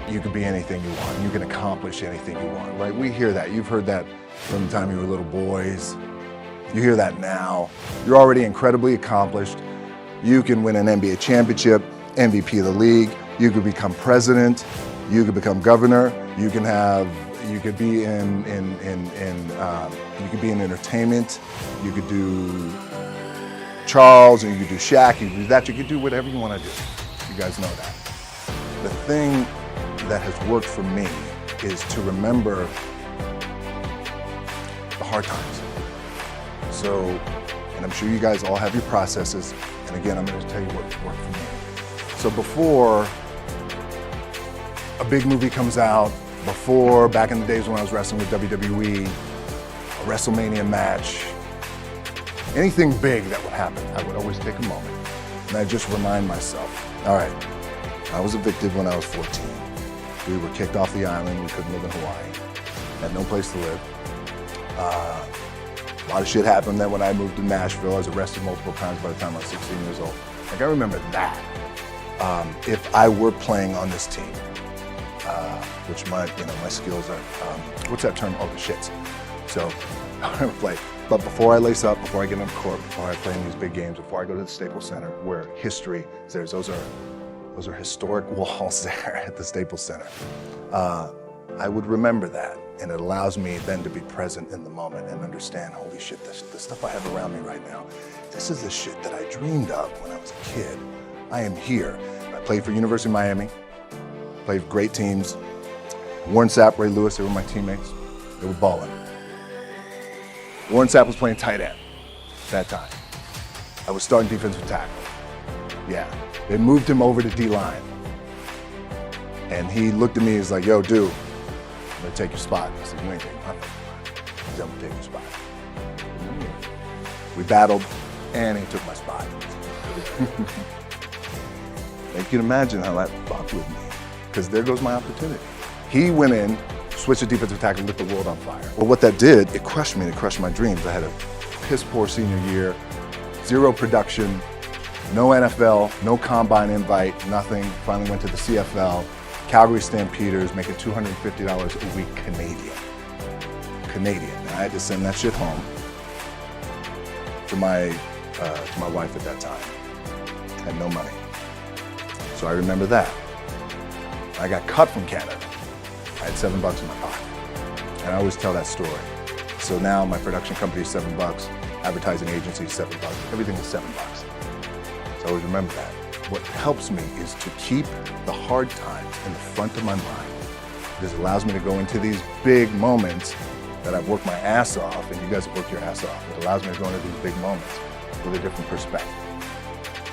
you can be anything you want. You can accomplish anything you want, right? We hear that. You've heard that from the time you were little boys. You hear that now. You're already incredibly accomplished. You can win an NBA championship, MVP of the league. You could become president. You could become governor. You could be you could be in entertainment. You could do Charles, and you could do Shaq. You could do that. You could do whatever you want to do. You guys know that. The thing that has worked for me is to remember the hard times. So, and I'm sure you guys all have your processes. And again, I'm going to tell you what worked for me. So before a big movie comes out, before back in the days when I was wrestling with WWE, a WrestleMania match, anything big that would happen, I would always take a moment and I just remind myself, all right, I was evicted when I was 14. We were kicked off the island. We couldn't live in Hawaii. Had no place to live. A lot of shit happened then when I moved to Nashville. I was arrested multiple times by the time I was 16 years old. Like, I remember that. If I were playing on this team, which my skills are, what's that term? Oh, the shits. So I would play. But before I lace up, before I get on court, before I play in these big games, before I go to the Staples Center, where history is there, those are historic walls there at the Staples Center. I would remember that, and it allows me then to be present in the moment and understand, holy shit, the stuff I have around me right now, this is the shit that I dreamed of when I was a kid. I am here. I played for University of Miami, played for great teams. Warren Sapp, Ray Lewis, they were my teammates. They were balling. Warren Sapp was playing tight end that time. I was starting defensive tackle. Yeah. They moved him over to D-line. And he looked at me, he's like, yo, dude, I'm gonna take your spot. I said, you ain't taking my spot. He said, I'm gonna take your spot. We battled, and he took my spot. You can imagine how that fucked with me, because there goes my opportunity. He went in, switched to defensive tackle, lit the world on fire. Well, what that did, it crushed me, it crushed my dreams. I had a piss poor senior year, zero production, no NFL, no combine invite, nothing. Finally went to the CFL, Calgary Stampeders, making $250 a week Canadian. And I had to send that shit home to my wife at that time. I had no money. So I remember that. I got cut from Canada. I had $7 in my pocket. And I always tell that story. So now my production company is $7, advertising agency is $7, everything is $7. So I always remember that. What helps me is to keep the hard times in the front of my mind. This allows me to go into these big moments that I've worked my ass off, and you guys have worked your ass off. It allows me to go into these big moments with a different perspective.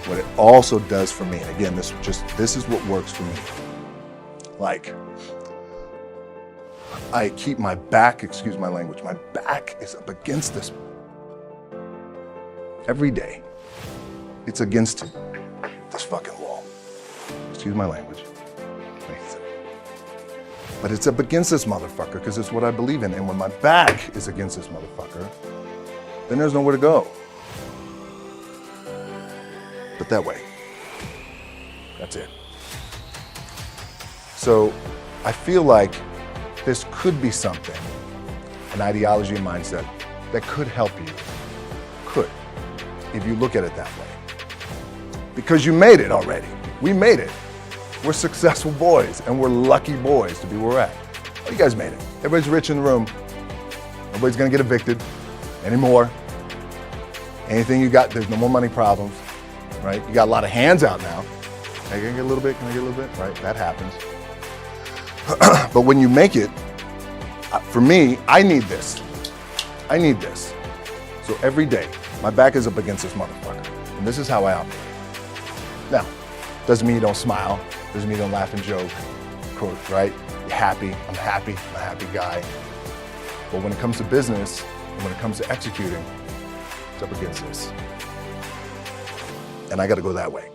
What it also does for me, and again, this is what works for me. Like, I keep my back, excuse my language, my back is up against this every day. It's against this fucking wall. Excuse my language. But it's up against this motherfucker because it's what I believe in. And when my back is against this motherfucker, then there's nowhere to go. But that way. That's it. So I feel like this could be something, an ideology and mindset that could help you. Could, if you look at it that way. Because you made it already. We made it. We're successful boys, and we're lucky boys to be where we're at. Well, you guys made it. Everybody's rich in the room. Nobody's gonna get evicted anymore. Anything you got, there's no more money problems, right? You got a lot of hands out now. Can I get a little bit? Can I get a little bit? Right, that happens. But when you make it, for me, I need this. I need this. So every day, my back is up against this motherfucker. And this is how I operate. Now, doesn't mean you don't smile. Doesn't mean you don't laugh and joke, right? You're happy. I'm happy. I'm a happy guy. But when it comes to business, and when it comes to executing, it's up against this. And I got to go that way.